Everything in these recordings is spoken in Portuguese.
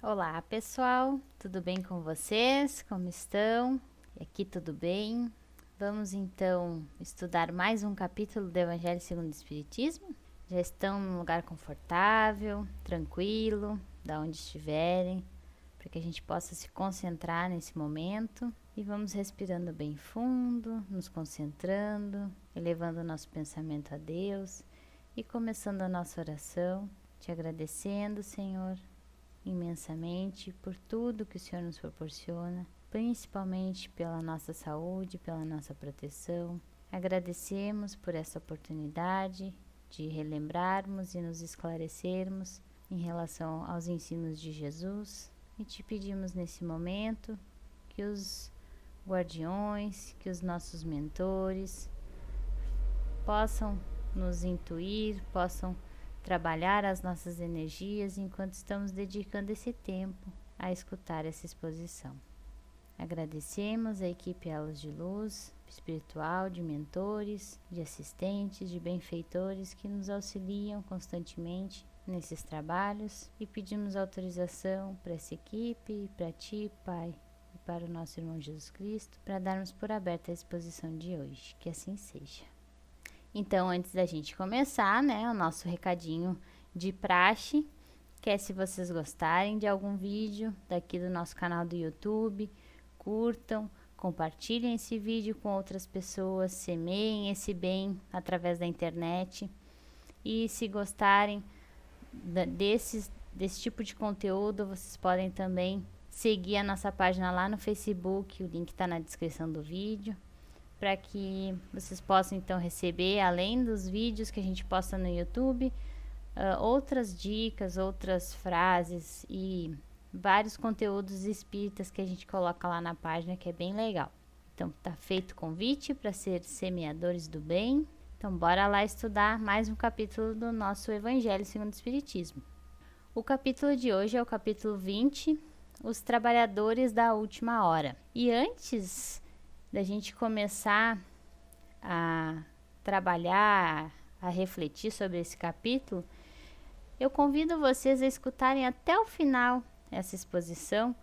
Olá, pessoal, tudo bem com vocês? Como estão? Aqui tudo bem? Vamos então estudar mais um capítulo do Evangelho segundo o Espiritismo? Já estão num lugar confortável, tranquilo, da onde estiverem, para que a gente possa se concentrar nesse momento. E vamos respirando bem fundo, nos concentrando, elevando o nosso pensamento a Deus e começando a nossa oração, te agradecendo, Senhor, imensamente por tudo que o Senhor nos proporciona, principalmente pela nossa saúde, pela nossa proteção. Agradecemos por essa oportunidade de relembrarmos e nos esclarecermos em relação aos ensinos de Jesus e te pedimos nesse momento que os guardiões, que os nossos mentores possam nos intuir, possam trabalhar as nossas energias enquanto estamos dedicando esse tempo a escutar essa exposição. Agradecemos a equipe Elos de Luz, espiritual, de mentores, de assistentes, de benfeitores que nos auxiliam constantemente nesses trabalhos e pedimos autorização para essa equipe, para ti, Pai, e para o nosso irmão Jesus Cristo, para darmos por aberta a exposição de hoje. Que assim seja. Então, antes da gente começar, né, o nosso recadinho de praxe, que é se vocês gostarem de algum vídeo daqui do nosso canal do YouTube, curtam, compartilhem esse vídeo com outras pessoas, semeiem esse bem através da internet. E se gostarem desse tipo de conteúdo, vocês podem também seguir a nossa página lá no Facebook, o link está na descrição do vídeo, para que vocês possam então receber, além dos vídeos que a gente posta no YouTube, outras dicas, outras frases e vários conteúdos espíritas que a gente coloca lá na página, que é bem legal. Então tá feito o convite para ser semeadores do bem. Então bora lá estudar mais um capítulo do nosso Evangelho segundo o Espiritismo. O capítulo de hoje é o capítulo 20, Os Trabalhadores da Última Hora. E antes da gente começar a trabalhar, a refletir sobre esse capítulo, eu convido vocês a escutarem até o final essa exposição,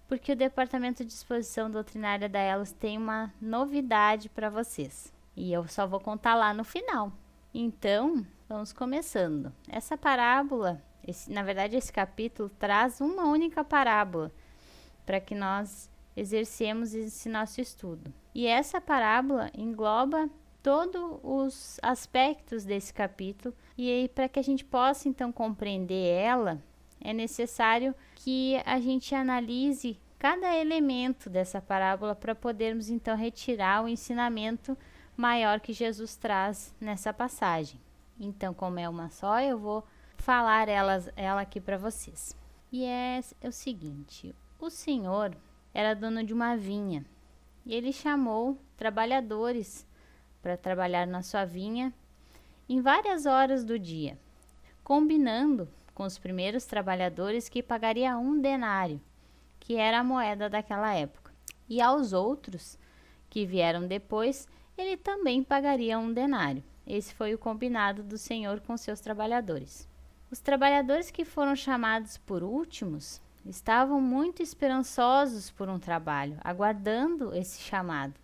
porque o Departamento de Exposição Doutrinária da Elos tem uma novidade para vocês. E eu só vou contar lá no final. Então, vamos começando. Essa parábola, na verdade esse capítulo traz uma única parábola para que nós exercemos esse nosso estudo. E essa parábola engloba todos os aspectos desse capítulo, e aí para que a gente possa então compreender ela, é necessário que a gente analise cada elemento dessa parábola para podermos então retirar o ensinamento maior que Jesus traz nessa passagem. Então, como é uma só, eu vou falar ela aqui para vocês. E é o seguinte: o Senhor era dono de uma vinha e ele chamou trabalhadores para trabalhar na sua vinha em várias horas do dia, combinando com os primeiros trabalhadores que pagaria 1 denário, que era a moeda daquela época, e aos outros que vieram depois, ele também pagaria 1 denário. Esse foi o combinado do Senhor com seus trabalhadores. Os trabalhadores que foram chamados por últimos estavam muito esperançosos por um trabalho, aguardando esse chamado,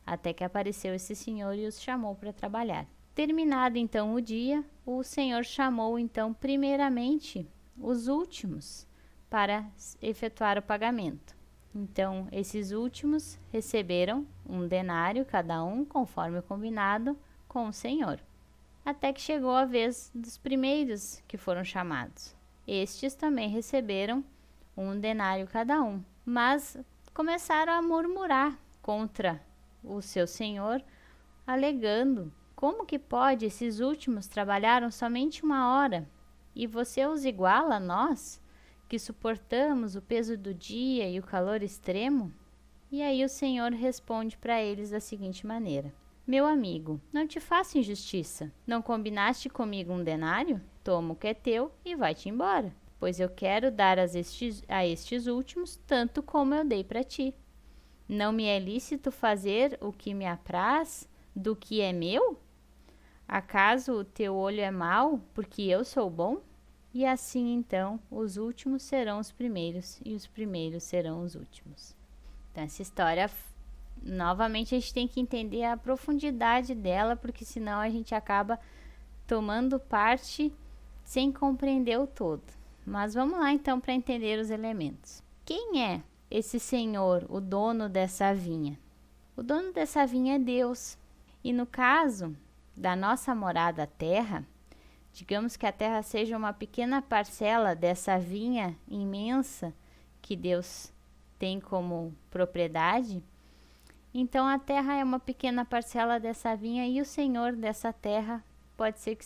até que apareceu esse senhor e os chamou para trabalhar. Terminado então o dia, o Senhor chamou então primeiramente os últimos para efetuar o pagamento. Então, esses últimos receberam 1 denário cada um, conforme o combinado com o Senhor, até que chegou a vez dos primeiros que foram chamados. Estes também receberam 1 denário cada um, mas começaram a murmurar contra o seu senhor, alegando: como que pode? Esses últimos trabalharam somente 1 hora e você os iguala a nós, que suportamos o peso do dia e o calor extremo? E aí o Senhor responde para eles da seguinte maneira: meu amigo, não te faço injustiça. Não combinaste comigo 1 denário? Toma o que é teu e vai-te embora, pois eu quero dar a estes últimos tanto como eu dei para ti. Não me é lícito fazer o que me apraz do que é meu? Acaso o teu olho é mau porque eu sou bom? e assim então os últimos serão os primeiros e os primeiros serão os últimos. Então essa história, novamente a gente tem que entender a profundidade dela, porque senão a gente acaba tomando parte sem compreender o todo. Mas vamos lá então para entender os elementos. Quem é esse Senhor, o dono dessa vinha? O dono dessa vinha é Deus. E no caso da nossa morada terra, digamos que a terra seja uma pequena parcela dessa vinha imensa que Deus tem como propriedade. Então a terra é uma pequena parcela dessa vinha e o Senhor dessa terra pode ser que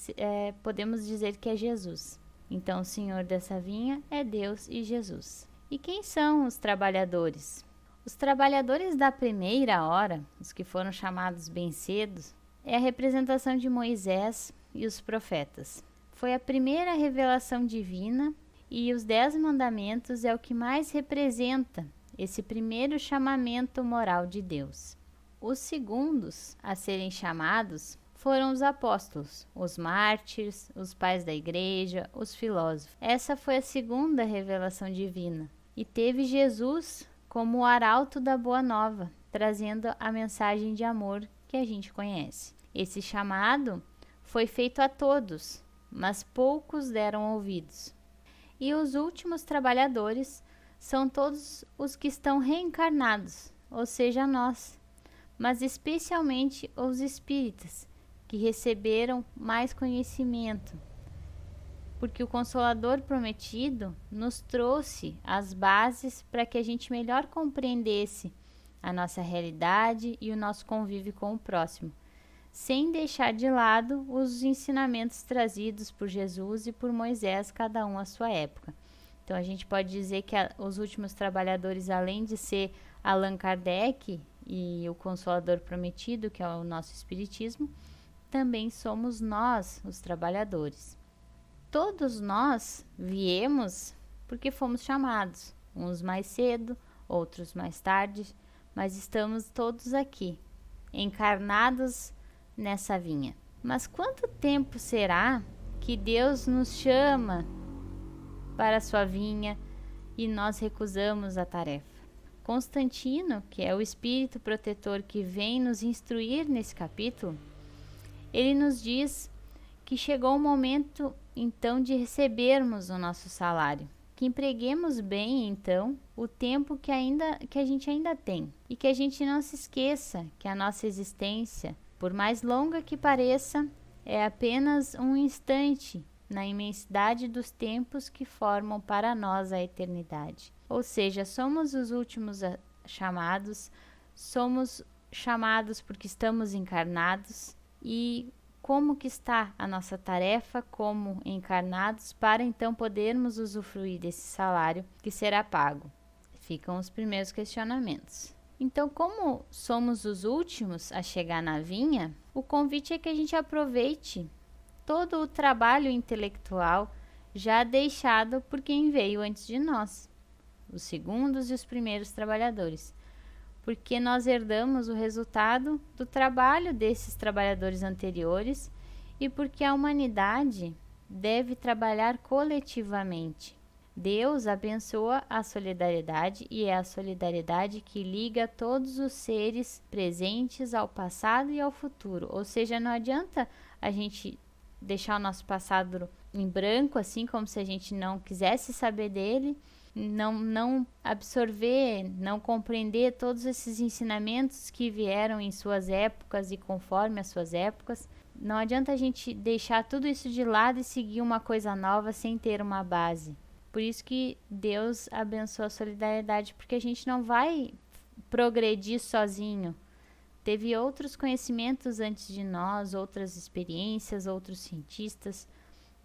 podemos dizer que é Jesus. Então o Senhor dessa vinha é Deus e Jesus. E quem são os trabalhadores? Os trabalhadores da primeira hora, os que foram chamados bem cedo, é a representação de Moisés e os profetas. Foi a primeira revelação divina e os 10 mandamentos é o que mais representa esse primeiro chamamento moral de Deus. Os segundos a serem chamados foram os apóstolos, os mártires, os pais da igreja, os filósofos. Essa foi a segunda revelação divina. E teve Jesus como o arauto da Boa Nova, trazendo a mensagem de amor que a gente conhece. Esse chamado foi feito a todos, mas poucos deram ouvidos. E os últimos trabalhadores são todos os que estão reencarnados, ou seja, nós, mas especialmente os espíritas, que receberam mais conhecimento, porque o Consolador prometido nos trouxe as bases para que a gente melhor compreendesse a nossa realidade e o nosso convívio com o próximo, sem deixar de lado os ensinamentos trazidos por Jesus e por Moisés, cada um à sua época. Então a gente pode dizer que os últimos trabalhadores, além de ser Allan Kardec e o Consolador prometido, que é o nosso Espiritismo, também somos nós, os trabalhadores. Todos nós viemos porque fomos chamados, uns mais cedo, outros mais tarde, mas estamos todos aqui, encarnados nessa vinha. Mas quanto tempo será que Deus nos chama para a sua vinha e nós recusamos a tarefa? Constantino, que é o espírito protetor que vem nos instruir nesse capítulo, ele nos diz que chegou o momento então de recebermos o nosso salário, que empreguemos bem então o tempo que a gente ainda tem e que a gente não se esqueça que a nossa existência, por mais longa que pareça, é apenas um instante na imensidade dos tempos que formam para nós a eternidade. Ou seja, somos os últimos chamados, somos chamados porque estamos encarnados. E como que está a nossa tarefa como encarnados para então podermos usufruir desse salário que será pago? Ficam os primeiros questionamentos. Então, como somos os últimos a chegar na vinha, o convite é que a gente aproveite todo o trabalho intelectual já deixado por quem veio antes de nós, os segundos e os primeiros trabalhadores, porque nós herdamos o resultado do trabalho desses trabalhadores anteriores e porque a humanidade deve trabalhar coletivamente. Deus abençoa a solidariedade e é a solidariedade que liga todos os seres presentes ao passado e ao futuro. Ou seja, não adianta a gente deixar o nosso passado em branco, assim como se a gente não quisesse saber dele, não absorver, não compreender todos esses ensinamentos que vieram em suas épocas e conforme as suas épocas. Não adianta a gente deixar tudo isso de lado e seguir uma coisa nova sem ter uma base. Por isso que Deus abençoa a solidariedade, porque a gente não vai progredir sozinho. Teve outros conhecimentos antes de nós, outras experiências, outros cientistas,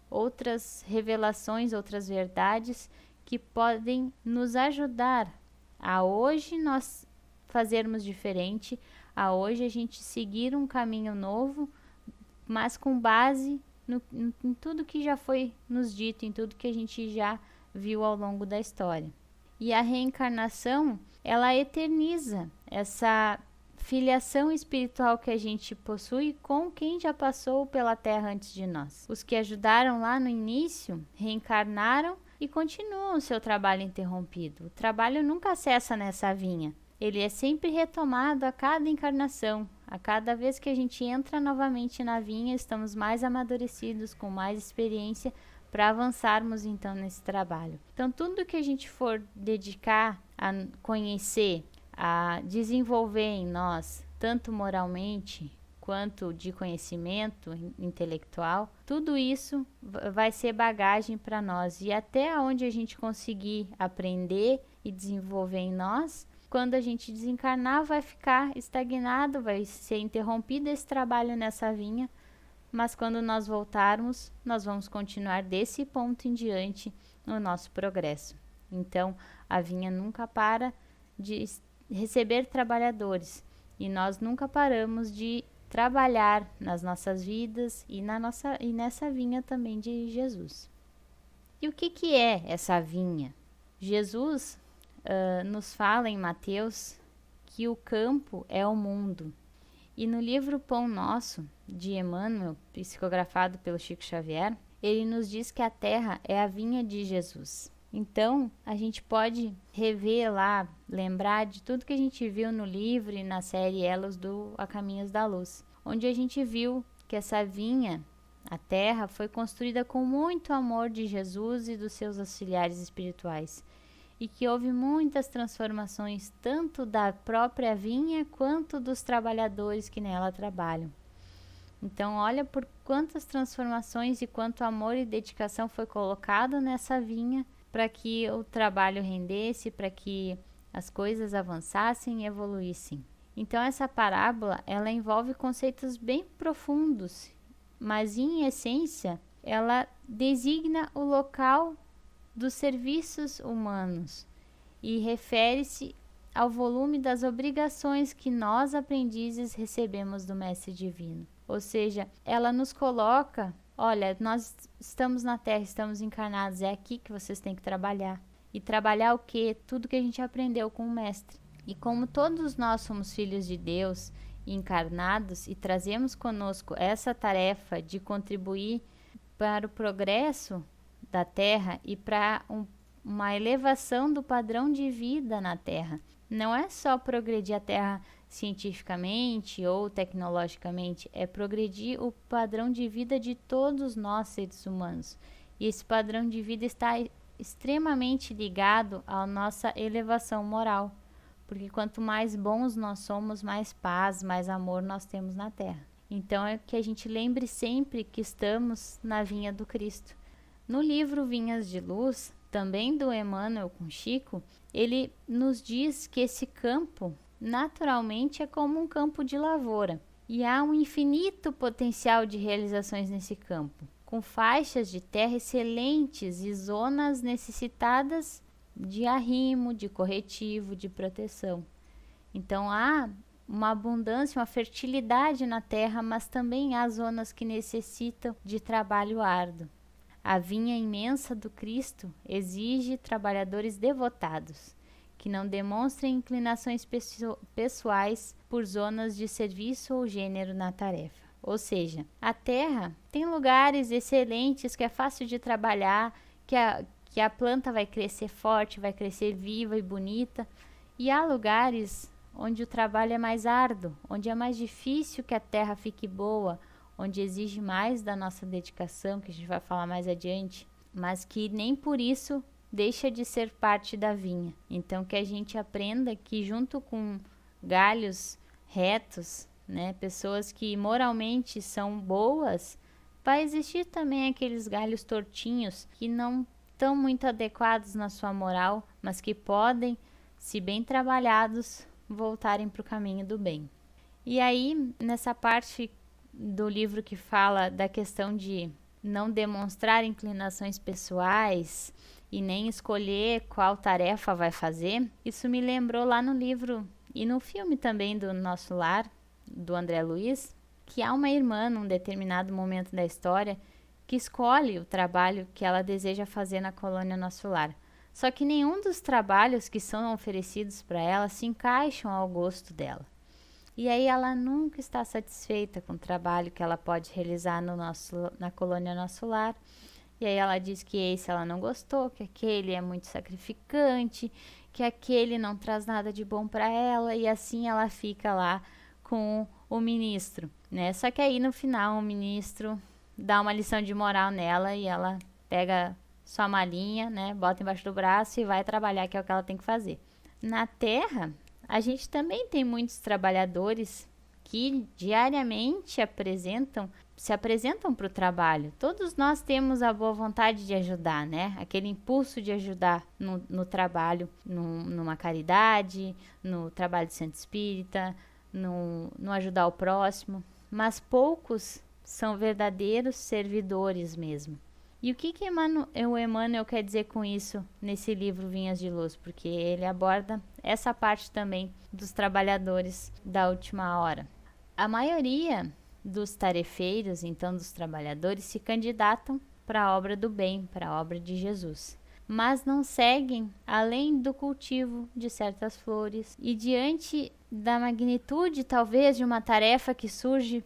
outras revelações, outras verdades que podem nos ajudar a hoje nós fazermos diferente, a hoje a gente seguir um caminho novo, mas com base em tudo que já foi nos dito, em tudo que a gente já viu ao longo da história. E a reencarnação, ela eterniza essa filiação espiritual que a gente possui com quem já passou pela Terra antes de nós. Os que ajudaram lá no início reencarnaram e continuam o seu trabalho interrompido. O trabalho nunca cessa nessa vinha. Ele é sempre retomado a cada encarnação. A cada vez que a gente entra novamente na vinha, estamos mais amadurecidos, com mais experiência, para avançarmos então nesse trabalho. Então, tudo que a gente for dedicar a conhecer, a desenvolver em nós, tanto moralmente quanto de conhecimento intelectual, tudo isso vai ser bagagem para nós. E até onde a gente conseguir aprender e desenvolver em nós, quando a gente desencarnar, vai ficar estagnado, vai ser interrompido esse trabalho nessa vinha, mas quando nós voltarmos, nós vamos continuar desse ponto em diante no nosso progresso. Então, a vinha nunca para de receber trabalhadores e nós nunca paramos de trabalhar nas nossas vidas e nessa vinha também de Jesus. E o que é essa vinha? Jesus nos fala em Mateus que o campo é o mundo. E no livro Pão Nosso, de Emmanuel, psicografado pelo Chico Xavier, ele nos diz que a terra é a vinha de Jesus. Então, a gente pode rever lá, lembrar de tudo que a gente viu no livro e na série Elos do A Caminhos da Luz, onde a gente viu que essa vinha, a terra, foi construída com muito amor de Jesus e dos seus auxiliares espirituais, e que houve muitas transformações tanto da própria vinha quanto dos trabalhadores que nela trabalham. Então, olha por quantas transformações e quanto amor e dedicação foi colocado nessa vinha para que o trabalho rendesse, para que as coisas avançassem e evoluíssem. Então, essa parábola, ela envolve conceitos bem profundos, mas em essência, ela designa o local dos serviços humanos e refere-se ao volume das obrigações que nós, aprendizes, recebemos do Mestre Divino. Ou seja, ela nos coloca, olha, nós estamos na Terra, estamos encarnados, é aqui que vocês têm que trabalhar. E trabalhar o quê? Tudo que a gente aprendeu com o Mestre. E como todos nós somos filhos de Deus e encarnados e trazemos conosco essa tarefa de contribuir para o progresso da Terra e para uma elevação do padrão de vida na Terra. Não é só progredir a Terra cientificamente ou tecnologicamente, é progredir o padrão de vida de todos nós seres humanos. E esse padrão de vida está extremamente ligado à nossa elevação moral, porque quanto mais bons nós somos, mais paz, mais amor nós temos na Terra. Então é que a gente lembre sempre que estamos na vinha do Cristo. No livro Vinhas de Luz, também do Emmanuel com Chico, ele nos diz que esse campo naturalmente é como um campo de lavoura e há um infinito potencial de realizações nesse campo, com faixas de terra excelentes e zonas necessitadas de arrimo, de corretivo, de proteção. Então há uma abundância, uma fertilidade na terra, mas também há zonas que necessitam de trabalho árduo. A vinha imensa do Cristo exige trabalhadores devotados, que não demonstrem inclinações pessoais por zonas de serviço ou gênero na tarefa. Ou seja, a terra tem lugares excelentes que é fácil de trabalhar, que a planta vai crescer forte, vai crescer viva e bonita, e há lugares onde o trabalho é mais árduo, onde é mais difícil que a terra fique boa, onde exige mais da nossa dedicação, que a gente vai falar mais adiante, mas que nem por isso deixa de ser parte da vinha. Então que a gente aprenda que junto com galhos retos, né, pessoas que moralmente são boas, vai existir também aqueles galhos tortinhos que não estão muito adequados na sua moral, mas que podem, se bem trabalhados, voltarem para o caminho do bem. E aí, nessa parte do livro que fala da questão de não demonstrar inclinações pessoais e nem escolher qual tarefa vai fazer, isso me lembrou lá no livro e no filme também do Nosso Lar, do André Luiz, que há uma irmã num determinado momento da história que escolhe o trabalho que ela deseja fazer na colônia Nosso Lar. Só que nenhum dos trabalhos que são oferecidos para ela se encaixam ao gosto dela. E aí ela nunca está satisfeita com o trabalho que ela pode realizar na colônia Nosso Lar. E aí ela diz que esse ela não gostou, que aquele é muito sacrificante, que aquele não traz nada de bom para ela, e assim ela fica lá com o ministro, né? Só que aí no final o ministro dá uma lição de moral nela e ela pega sua malinha, né? Bota embaixo do braço e vai trabalhar, que é o que ela tem que fazer. Na Terra, a gente também tem muitos trabalhadores que diariamente se apresentam para o trabalho. Todos nós temos a boa vontade de ajudar, né? Aquele impulso de ajudar no trabalho, numa caridade, no trabalho de centro espírita, no ajudar o próximo. Mas poucos são verdadeiros servidores mesmo. E o que o Emmanuel quer dizer com isso nesse livro Vinhas de Luz? Porque ele aborda essa parte também dos trabalhadores da última hora. A maioria dos tarefeiros, então dos trabalhadores, se candidatam para a obra do bem, para a obra de Jesus, mas não seguem além do cultivo de certas flores. E diante da magnitude, talvez, de uma tarefa que surge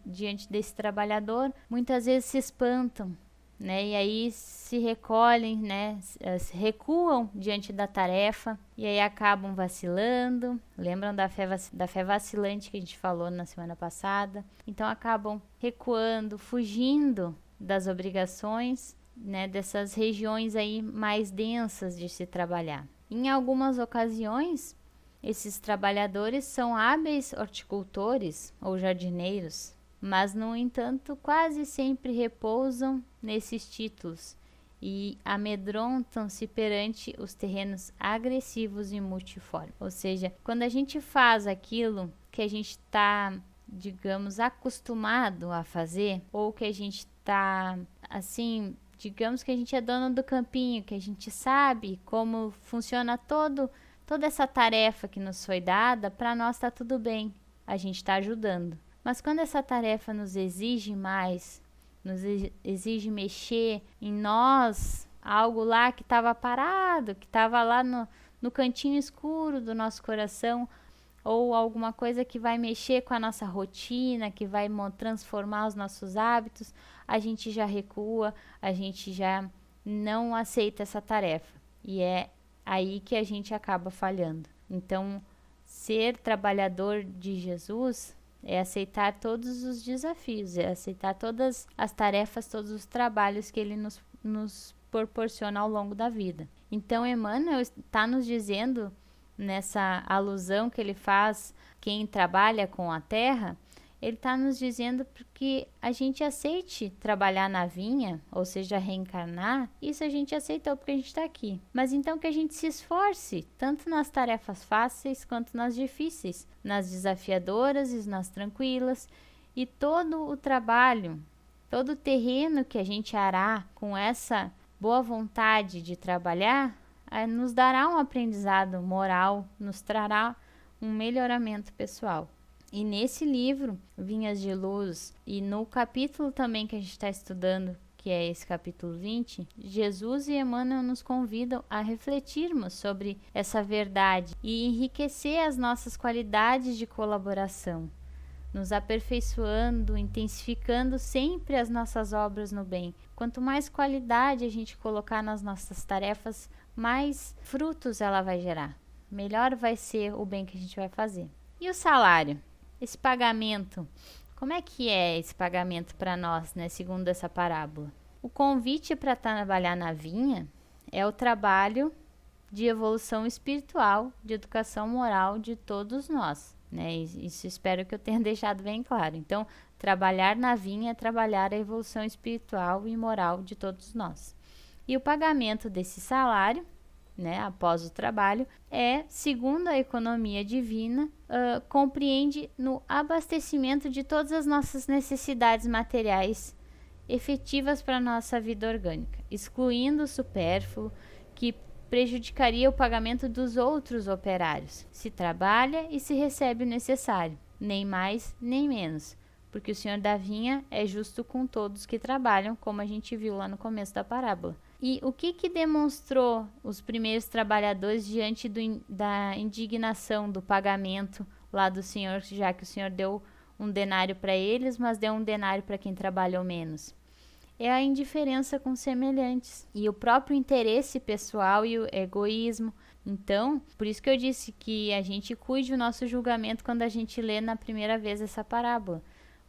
diante desse trabalhador, muitas vezes se espantam, né? E aí se recolhem, né? Se recuam diante da tarefa e aí acabam vacilando. Lembram da fé vacilante que a gente falou na semana passada? Então acabam recuando, fugindo das obrigações, né? Dessas regiões aí mais densas de se trabalhar. Em algumas ocasiões, esses trabalhadores são hábeis horticultores ou jardineiros, mas, no entanto, quase sempre repousam nesses títulos e amedrontam-se perante os terrenos agressivos e multiformes. Ou seja, quando a gente faz aquilo que a gente está, digamos, acostumado a fazer, ou que a gente está, assim, digamos que a gente é dono do campinho, que a gente sabe como funciona toda essa tarefa que nos foi dada, para nós está tudo bem, a gente está ajudando. Mas quando essa tarefa nos exige mais, nos exige mexer em nós, algo lá que estava parado, que estava lá no cantinho escuro do nosso coração, ou alguma coisa que vai mexer com a nossa rotina, que vai transformar os nossos hábitos, a gente já recua, a gente já não aceita essa tarefa. E é aí que a gente acaba falhando. Então, ser trabalhador de Jesus é aceitar todos os desafios, é aceitar todas as tarefas, todos os trabalhos que ele nos proporciona ao longo da vida. Então, Emmanuel está nos dizendo, nessa alusão que ele faz, quem trabalha com a terra, ele está nos dizendo que a gente aceite trabalhar na vinha, ou seja, reencarnar. Isso a gente aceitou porque a gente está aqui. Mas então que a gente se esforce, tanto nas tarefas fáceis quanto nas difíceis, nas desafiadoras e nas tranquilas. E todo o trabalho, todo o terreno que a gente ará com essa boa vontade de trabalhar, nos dará um aprendizado moral, nos trará um melhoramento pessoal. E nesse livro, Vinhas de Luz, e no capítulo também que a gente está estudando, que é esse capítulo 20, Jesus e Emmanuel nos convidam a refletirmos sobre essa verdade e enriquecer as nossas qualidades de colaboração, nos aperfeiçoando, intensificando sempre as nossas obras no bem. Quanto mais qualidade a gente colocar nas nossas tarefas, mais frutos ela vai gerar. Melhor vai ser o bem que a gente vai fazer. E o salário? Esse pagamento, como é que é esse pagamento para nós, né, segundo essa parábola? O convite para trabalhar na vinha é o trabalho de evolução espiritual, de educação moral de todos nós, né? Isso espero que eu tenha deixado bem claro. Então, trabalhar na vinha é trabalhar a evolução espiritual e moral de todos nós. E o pagamento desse salário, né, após o trabalho, segundo a economia divina, compreende no abastecimento de todas as nossas necessidades materiais efetivas para a nossa vida orgânica, excluindo o supérfluo que prejudicaria o pagamento dos outros operários. Se trabalha e se recebe o necessário, nem mais nem menos, porque o Senhor da vinha é justo com todos que trabalham, como a gente viu lá no começo da parábola. E o que demonstrou os primeiros trabalhadores diante da indignação, do pagamento lá do Senhor, já que o Senhor deu um denário para eles, mas deu um denário para quem trabalhou menos? É a indiferença com semelhantes e o próprio interesse pessoal e o egoísmo. Então, por isso que eu disse que a gente cuide o nosso julgamento quando a gente lê na primeira vez essa parábola.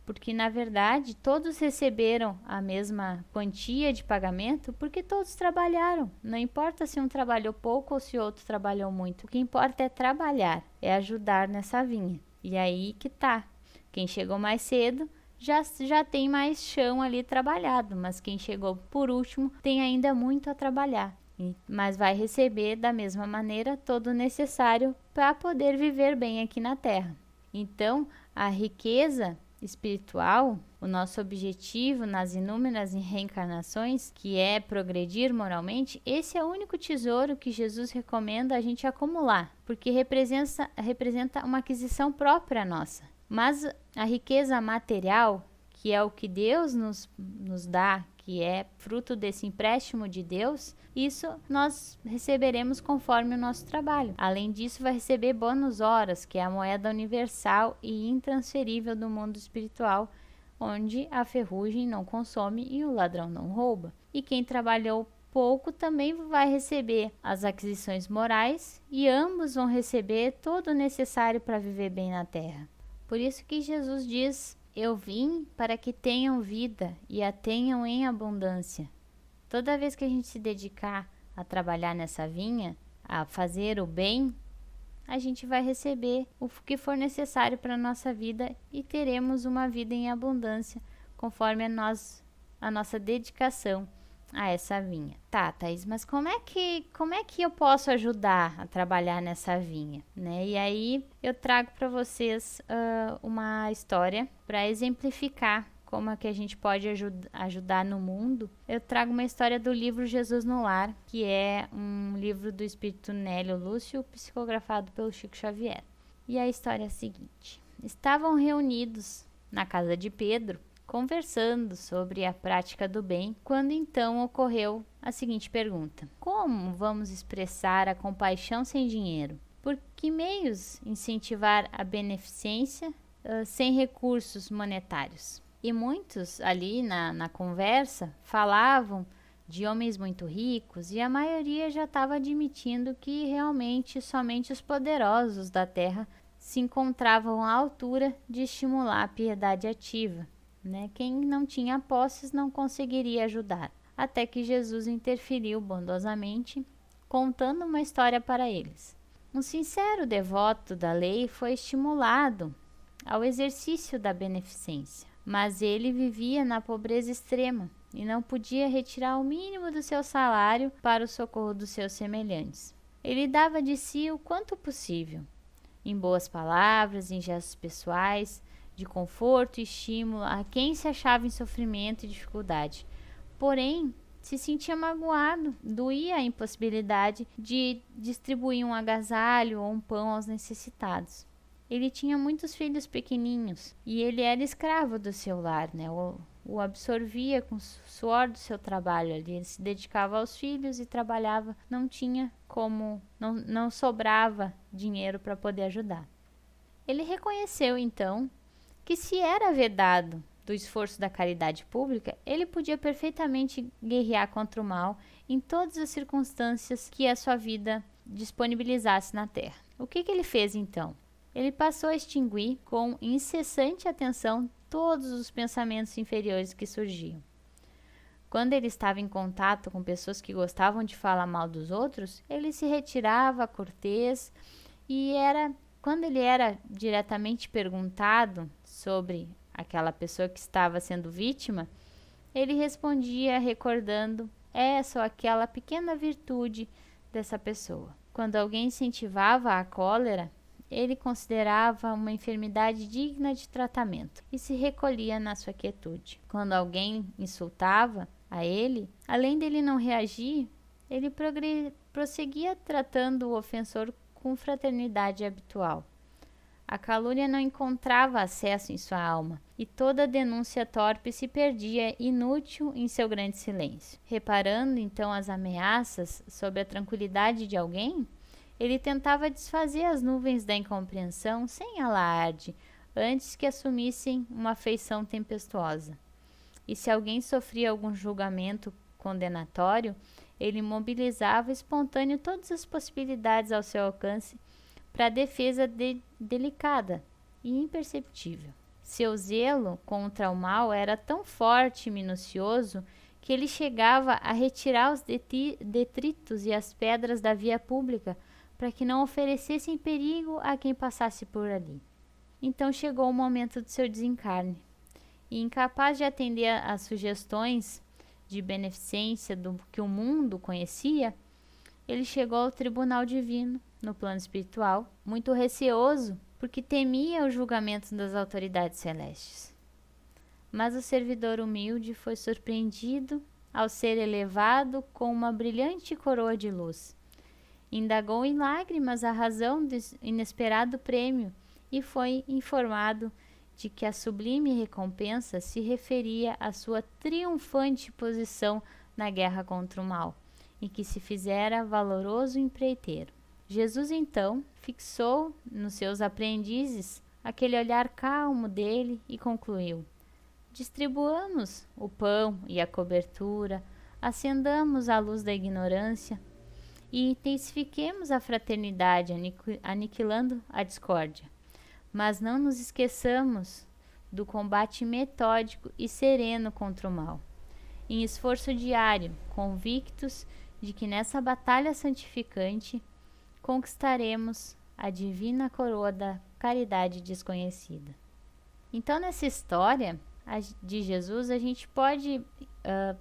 Porque, na verdade, todos receberam a mesma quantia de pagamento porque todos trabalharam. Não importa se um trabalhou pouco ou se outro trabalhou muito. O que importa é trabalhar, é ajudar nessa vinha. E aí que tá. Quem chegou mais cedo já tem mais chão ali trabalhado, mas quem chegou por último tem ainda muito a trabalhar. Mas vai receber da mesma maneira todo o necessário para poder viver bem aqui na Terra. Então, a riqueza espiritual, o nosso objetivo nas inúmeras reencarnações, que é progredir moralmente, esse é o único tesouro que Jesus recomenda a gente acumular, porque representa uma aquisição própria nossa. Mas a riqueza material, que é o que Deus nos dá, que é fruto desse empréstimo de Deus, isso nós receberemos conforme o nosso trabalho. Além disso, vai receber bônus horas, que é a moeda universal e intransferível do mundo espiritual, onde a ferrugem não consome e o ladrão não rouba. E quem trabalhou pouco também vai receber as aquisições morais e ambos vão receber todo o necessário para viver bem na terra. Por isso que Jesus diz: eu vim para que tenham vida e a tenham em abundância. Toda vez que a gente se dedicar a trabalhar nessa vinha, a fazer o bem, a gente vai receber o que for necessário para a nossa vida e teremos uma vida em abundância, conforme a nossa dedicação a essa vinha. Tá, Thaís, mas como é que eu posso ajudar a trabalhar nessa vinha, né? E aí eu trago para vocês uma história para exemplificar como é que a gente pode ajudar no mundo. Eu trago uma história do livro Jesus no Lar, que é um livro do espírito Nélio Lúcio, psicografado pelo Chico Xavier. E a história é a seguinte: estavam reunidos na casa de Pedro, conversando sobre a prática do bem, quando então ocorreu a seguinte pergunta: como vamos expressar a compaixão sem dinheiro? Por que meios incentivar a beneficência sem recursos monetários? E muitos ali na conversa falavam de homens muito ricos e a maioria já estava admitindo que realmente somente os poderosos da terra se encontravam à altura de estimular a piedade ativa, né? Quem não tinha posses não conseguiria ajudar, até que Jesus interferiu bondosamente, contando uma história para eles. Um sincero devoto da lei foi estimulado ao exercício da beneficência, mas ele vivia na pobreza extrema e não podia retirar o mínimo do seu salário para o socorro dos seus semelhantes. Ele dava de si o quanto possível, em boas palavras, em gestos pessoais, de conforto e estímulo a quem se achava em sofrimento e dificuldade. Porém, se sentia magoado, doía a impossibilidade de distribuir um agasalho ou um pão aos necessitados. Ele tinha muitos filhos pequeninhos e ele era escravo do seu lar, né? O absorvia com o suor do seu trabalho ali. Ele se dedicava aos filhos e trabalhava, não tinha como, não sobrava dinheiro para poder ajudar. Ele reconheceu então que, se era vedado do esforço da caridade pública, ele podia perfeitamente guerrear contra o mal em todas as circunstâncias que a sua vida disponibilizasse na terra. O que ele fez então? Ele passou a extinguir com incessante atenção todos os pensamentos inferiores que surgiam. Quando ele estava em contato com pessoas que gostavam de falar mal dos outros, ele se retirava cortês e quando ele era diretamente perguntado sobre aquela pessoa que estava sendo vítima, ele respondia recordando essa ou aquela pequena virtude dessa pessoa. Quando alguém incentivava a cólera, ele considerava uma enfermidade digna de tratamento e se recolhia na sua quietude. Quando alguém insultava a ele, além dele não reagir, ele prosseguia tratando o ofensor com fraternidade habitual. A calúnia não encontrava acesso em sua alma e toda denúncia torpe se perdia inútil em seu grande silêncio. Reparando então as ameaças sobre a tranquilidade de alguém, Ele tentava desfazer as nuvens da incompreensão sem alarde, antes que assumissem uma feição tempestuosa. E se alguém sofria algum julgamento condenatório, ele mobilizava espontâneo todas as possibilidades ao seu alcance para a defesa delicada e imperceptível. Seu zelo contra o mal era tão forte e minucioso que ele chegava a retirar os detritos e as pedras da via pública para que não oferecessem perigo a quem passasse por ali. Então chegou o momento de seu desencarne, e incapaz de atender às sugestões de beneficência do que o mundo conhecia, ele chegou ao tribunal divino, no plano espiritual, muito receoso, porque temia o julgamento das autoridades celestes. Mas o servidor humilde foi surpreendido ao ser elevado com uma brilhante coroa de luz. Indagou em lágrimas a razão do inesperado prêmio e foi informado de que a sublime recompensa se referia à sua triunfante posição na guerra contra o mal, e que se fizera valoroso empreiteiro. Jesus então fixou nos seus aprendizes aquele olhar calmo dele e concluiu: distribuamos o pão e a cobertura, acendamos a luz da ignorância e intensifiquemos a fraternidade, aniquilando a discórdia. Mas não nos esqueçamos do combate metódico e sereno contra o mal, em esforço diário, convictos de que nessa batalha santificante conquistaremos a divina coroa da caridade desconhecida. Então, nessa história de Jesus, a gente pode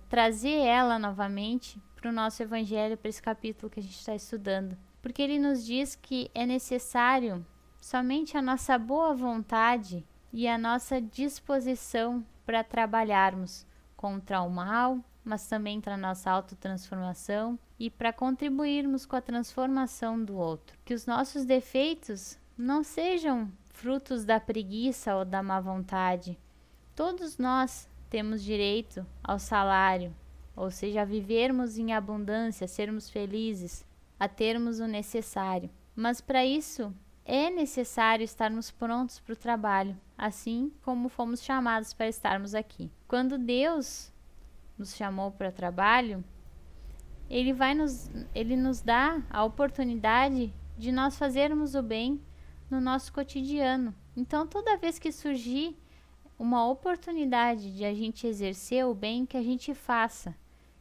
trazer ela novamente para o nosso evangelho, para esse capítulo que a gente está estudando, porque ele nos diz que é necessário somente a nossa boa vontade e a nossa disposição para trabalharmos contra o mal, mas também para a nossa autotransformação e para contribuirmos com a transformação do outro. Que os nossos defeitos não sejam frutos da preguiça ou da má vontade. Todos nós temos direito ao salário, ou seja, a vivermos em abundância, sermos felizes, a termos o necessário. Mas para isso é necessário estarmos prontos para o trabalho, assim como fomos chamados para estarmos aqui. Quando Deus nos chamou para o trabalho, Ele nos dá a oportunidade de nós fazermos o bem no nosso cotidiano. Então, toda vez que surgir uma oportunidade de a gente exercer o bem, que a gente faça,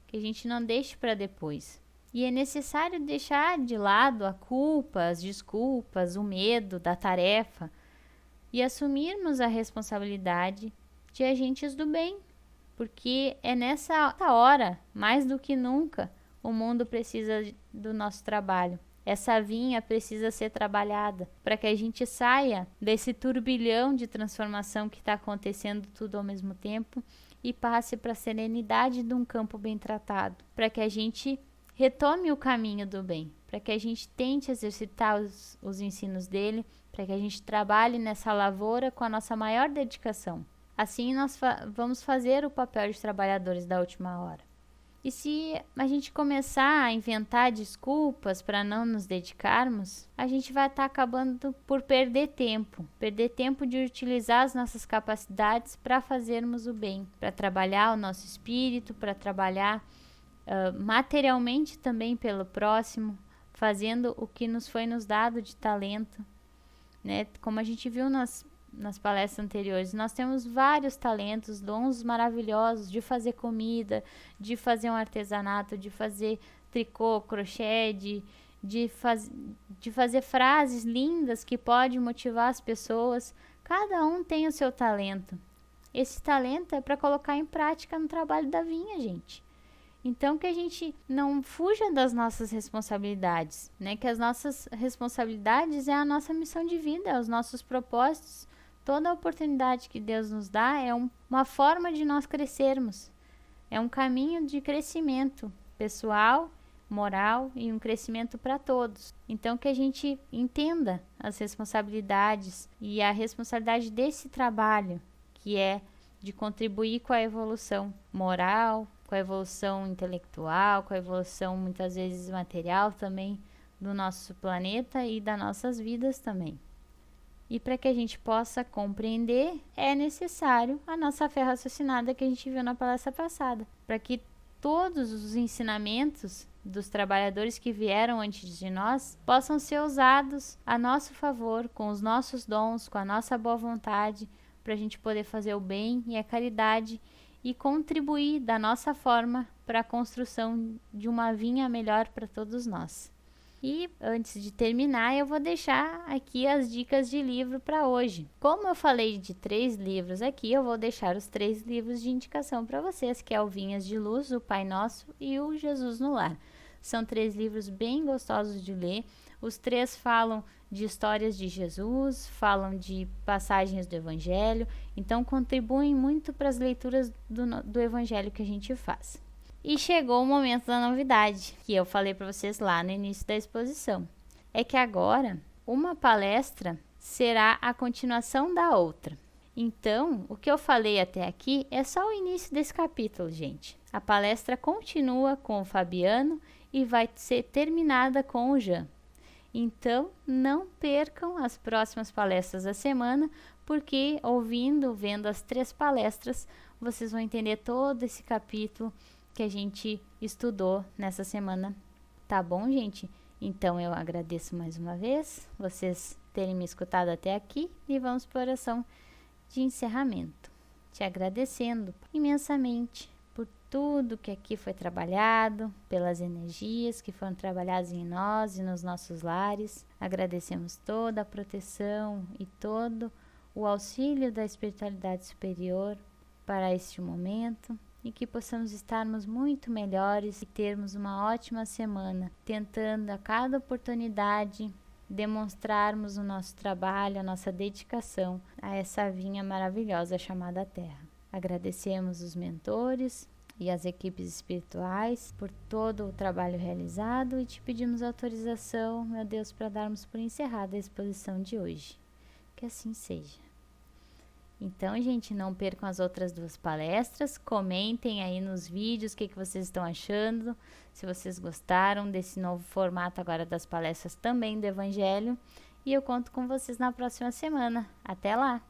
que a gente não deixe para depois. E é necessário deixar de lado a culpa, as desculpas, o medo da tarefa e assumirmos a responsabilidade de agentes do bem, porque é nessa hora, mais do que nunca, o mundo precisa do nosso trabalho. Essa vinha precisa ser trabalhada para que a gente saia desse turbilhão de transformação que está acontecendo tudo ao mesmo tempo e passe para a serenidade de um campo bem tratado, para que a gente retome o caminho do bem, para que a gente tente exercitar os ensinos dele, para que a gente trabalhe nessa lavoura com a nossa maior dedicação. Assim nós vamos fazer o papel de trabalhadores da última hora. E se a gente começar a inventar desculpas para não nos dedicarmos, a gente vai estar acabando por perder tempo de utilizar as nossas capacidades para fazermos o bem, para trabalhar o nosso espírito, para trabalhar materialmente também pelo próximo, fazendo o que nos foi nos dado de talento, né? Como a gente viu nas palestras anteriores, nós temos vários talentos, dons maravilhosos de fazer comida, de fazer um artesanato, de fazer tricô, crochê, de fazer frases lindas que podem motivar as pessoas. Cada um tem o seu talento. Esse talento é para colocar em prática no trabalho da vinha, gente. Então, que a gente não fuja das nossas responsabilidades, né? Que as nossas responsabilidades é a nossa missão de vida, os nossos propósitos. Toda a oportunidade que Deus nos dá é uma forma de nós crescermos. É um caminho de crescimento pessoal, moral e um crescimento para todos. Então, que a gente entenda as responsabilidades e a responsabilidade desse trabalho, que é de contribuir com a evolução moral, com a evolução intelectual, com a evolução muitas vezes material também do nosso planeta e das nossas vidas também. E para que a gente possa compreender, é necessário a nossa fé raciocinada que a gente viu na palestra passada, para que todos os ensinamentos dos trabalhadores que vieram antes de nós possam ser usados a nosso favor, com os nossos dons, com a nossa boa vontade, para a gente poder fazer o bem e a caridade e contribuir da nossa forma para a construção de uma vinha melhor para todos nós. E antes de terminar, eu vou deixar aqui as dicas de livro para hoje. Como eu falei de 3 livros aqui, eu vou deixar os 3 livros de indicação para vocês, que é o Vinhas de Luz, o Pai Nosso e o Jesus no Lar. São 3 livros bem gostosos de ler. Os 3 falam de histórias de Jesus, falam de passagens do Evangelho, então contribuem muito para as leituras do Evangelho que a gente faz. E chegou o momento da novidade, que eu falei para vocês lá no início da exposição. É que agora uma palestra será a continuação da outra. Então, o que eu falei até aqui é só o início desse capítulo, gente. A palestra continua com o Fabiano e vai ser terminada com o Jean. Então, não percam as próximas palestras da semana, porque vendo as 3 palestras, vocês vão entender todo esse capítulo que a gente estudou nessa semana. Tá bom, gente? Então, eu agradeço mais uma vez vocês terem me escutado até aqui e vamos para a oração de encerramento. Te agradecendo imensamente por tudo que aqui foi trabalhado, pelas energias que foram trabalhadas em nós e nos nossos lares. Agradecemos toda a proteção e todo o auxílio da espiritualidade superior para este momento. E que possamos estarmos muito melhores e termos uma ótima semana, tentando a cada oportunidade demonstrarmos o nosso trabalho, a nossa dedicação a essa vinha maravilhosa chamada Terra. Agradecemos os mentores e as equipes espirituais por todo o trabalho realizado e te pedimos autorização, meu Deus, para darmos por encerrada a exposição de hoje. Que assim seja. Então, gente, não percam as outras 2 palestras, comentem aí nos vídeos o que vocês estão achando, se vocês gostaram desse novo formato agora das palestras também do Evangelho, e eu conto com vocês na próxima semana. Até lá!